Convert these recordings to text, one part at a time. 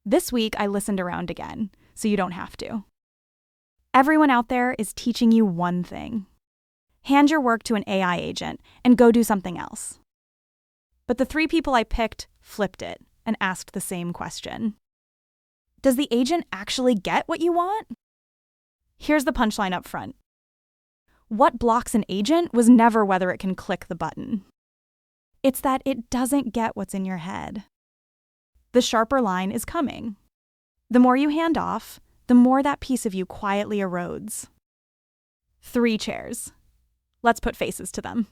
This week, I listened around again, so you don't have to. Everyone out there is teaching you one thing. Hand your work to an AI agent and go do something else. But the 3 people I picked flipped it and asked the same question. Does the agent actually get what you want? Here's the punchline up front. What blocks an agent was never whether it can click the button. It's that it doesn't get what's in your head. The sharper line is coming. The more you hand off, the more that piece of you quietly erodes. 3 chairs. Let's put faces to them.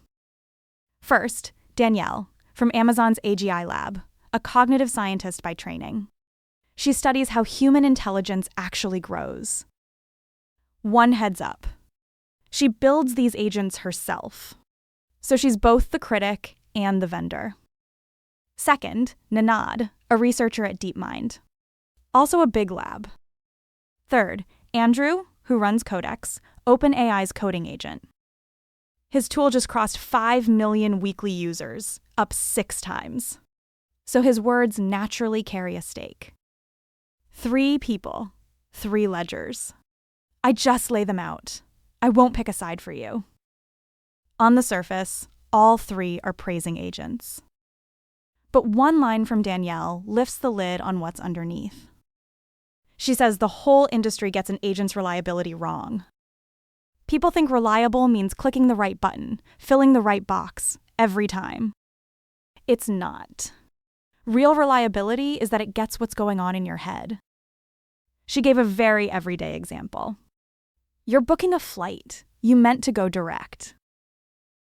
First, Danielle, from Amazon's AGI lab, a cognitive scientist by training. She studies how human intelligence actually grows. One heads up. She builds these agents herself. So she's both the critic and the vendor. Second, Nenad, a researcher at DeepMind. Also a big lab. Third, Andrew, who runs Codex, OpenAI's coding agent. His tool just crossed 5 million weekly users, up 6 times. So his words naturally carry a stake. 3 people, 3 ledgers. I just lay them out. I won't pick a side for you. On the surface, all 3 are praising agents. But one line from Danielle lifts the lid on what's underneath. She says the whole industry gets an agent's reliability wrong. People think reliable means clicking the right button, filling the right box, every time. It's not. Real reliability is that it gets what's going on in your head. She gave a very everyday example. You're booking a flight. You meant to go direct.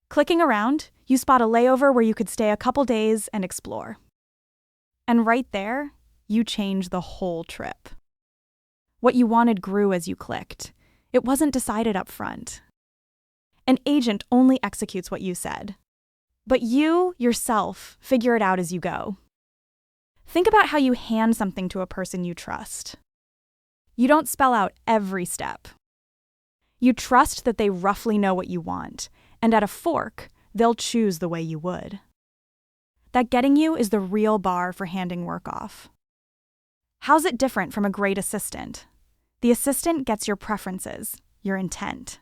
Clicking around, you spot a layover where you could stay a couple days and explore. And right there, you change the whole trip. What you wanted grew as you clicked. It wasn't decided up front. An agent only executes what you said. But you, yourself, figure it out as you go. Think about how you hand something to a person you trust. You don't spell out every step. You trust that they roughly know what you want, and at a fork, they'll choose the way you would. That getting you is the real bar for handing work off. How's it different from a great assistant? The assistant gets your preferences, your intent.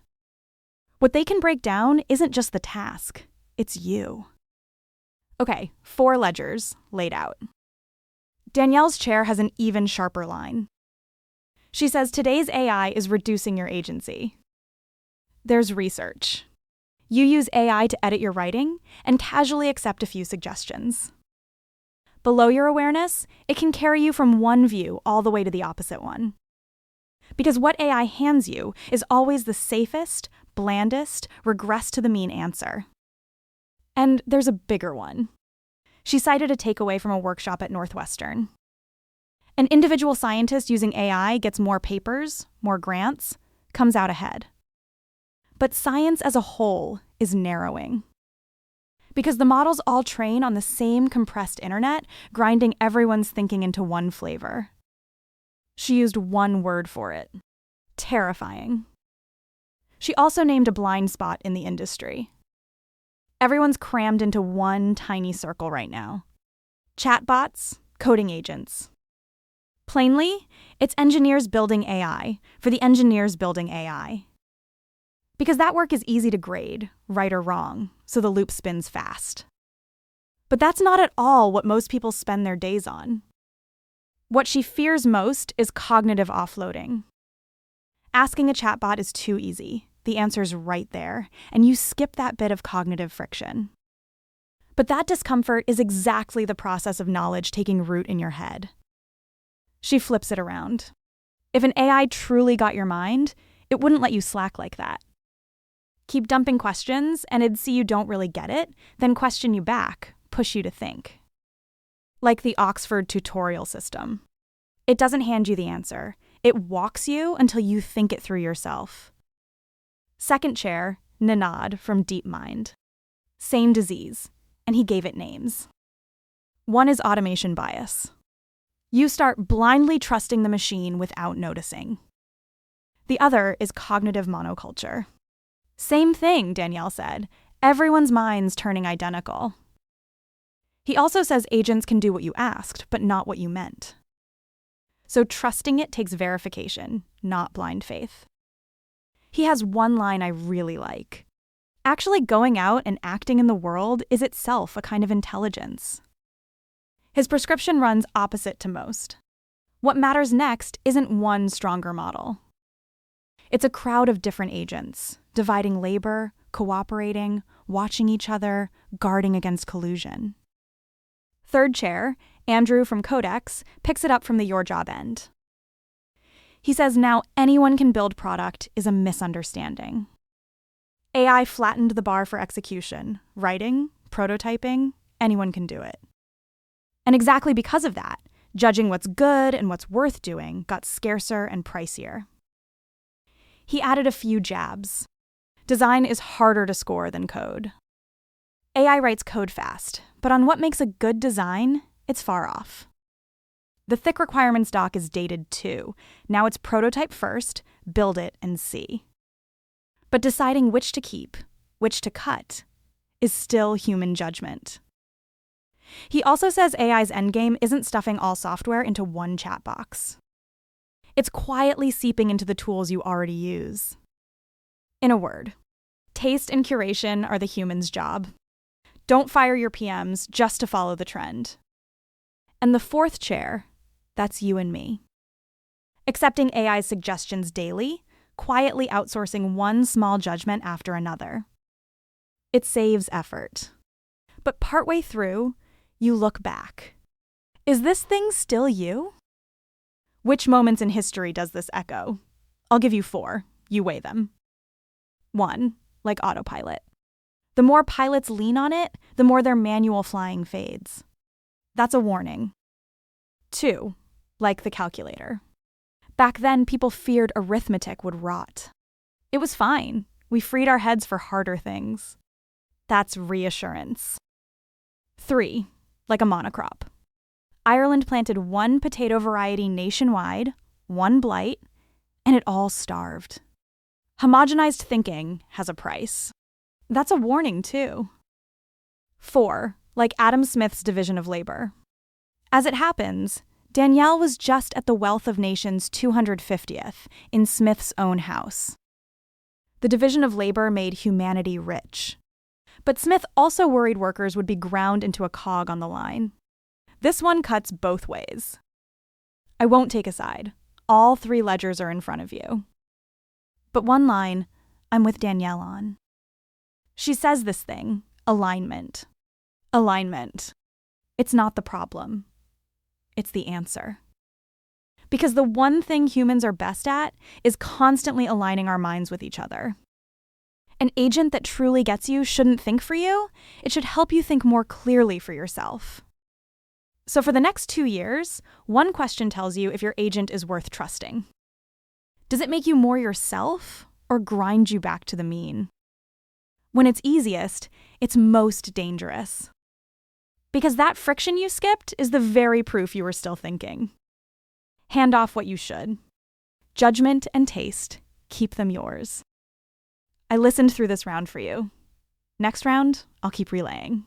What they can break down isn't just the task, it's you. Okay, 4 ledgers laid out. Danielle's chair has an even sharper line. She says today's AI is reducing your agency. There's research. You use AI to edit your writing and casually accept a few suggestions. Below your awareness, it can carry you from one view all the way to the opposite one. Because what AI hands you is always the safest, blandest, regress to the mean answer. And there's a bigger one. She cited a takeaway from a workshop at Northwestern. An individual scientist using AI gets more papers, more grants, comes out ahead. But science as a whole is narrowing. Because the models all train on the same compressed internet, grinding everyone's thinking into one flavor. She used one word for it: terrifying. She also named a blind spot in the industry. Everyone's crammed into one tiny circle right now. Chatbots, coding agents. Plainly, it's engineers building AI for the engineers building AI. Because that work is easy to grade, right or wrong, so the loop spins fast. But that's not at all what most people spend their days on. What she fears most is cognitive offloading. Asking a chatbot is too easy. The answer's right there, and you skip that bit of cognitive friction. But that discomfort is exactly the process of knowledge taking root in your head. She flips it around. If an AI truly got your mind, it wouldn't let you slack like that. Keep dumping questions, and it'd see you don't really get it, then question you back, push you to think. Like the Oxford tutorial system. It doesn't hand you the answer. It walks you until you think it through yourself. Second chair, Nenad from DeepMind. Same disease, and he gave it names. One is automation bias. You start blindly trusting the machine without noticing. The other is cognitive monoculture. Same thing, Danielle said. Everyone's mind's turning identical. He also says agents can do what you asked, but not what you meant. So trusting it takes verification, not blind faith. He has one line I really like. Actually going out and acting in the world is itself a kind of intelligence. His prescription runs opposite to most. What matters next isn't one stronger model. It's a crowd of different agents, dividing labor, cooperating, watching each other, guarding against collusion. Third chair, Andrew from Codex, picks it up from the your job end. He says now anyone can build product is a misunderstanding. AI flattened the bar for execution. Writing, prototyping, anyone can do it. And exactly because of that, judging what's good and what's worth doing got scarcer and pricier. He added a few jabs. Design is harder to score than code. AI writes code fast, but on what makes a good design, it's far off. The thick requirements doc is dated too. Now it's prototype first, build it, and see. But deciding which to keep, which to cut, is still human judgment. He also says AI's endgame isn't stuffing all software into one chat box. It's quietly seeping into the tools you already use. In a word, taste and curation are the human's job. Don't fire your PMs just to follow the trend. And the fourth chair, that's you and me. Accepting AI's suggestions daily, quietly outsourcing one small judgment after another. It saves effort. But partway through, you look back. Is this thing still you? Which moments in history does this echo? I'll give you 4. You weigh them. 1, like autopilot. The more pilots lean on it, the more their manual flying fades. That's a warning. 2, like the calculator. Back then, people feared arithmetic would rot. It was fine. We freed our heads for harder things. That's reassurance. 3, like a monocrop. Ireland planted one potato variety nationwide, one blight, and it all starved. Homogenized thinking has a price. That's a warning, too. 4, like Adam Smith's division of labor. As it happens, Danielle was just at the Wealth of Nations 250th in Smith's own house. The division of labor made humanity rich. But Smith also worried workers would be ground into a cog on the line. This one cuts both ways. I won't take a side. All 3 ledgers are in front of you. But one line, I'm with Danielle on. She says this thing, alignment. Alignment. It's not the problem. It's the answer. Because the one thing humans are best at is constantly aligning our minds with each other. An agent that truly gets you shouldn't think for you. It should help you think more clearly for yourself. So for the next 2 years, one question tells you if your agent is worth trusting. Does it make you more yourself or grind you back to the mean? When it's easiest, it's most dangerous. Because that friction you skipped is the very proof you were still thinking. Hand off what you should. Judgment and taste, keep them yours. I listened through this round for you. Next round, I'll keep relaying.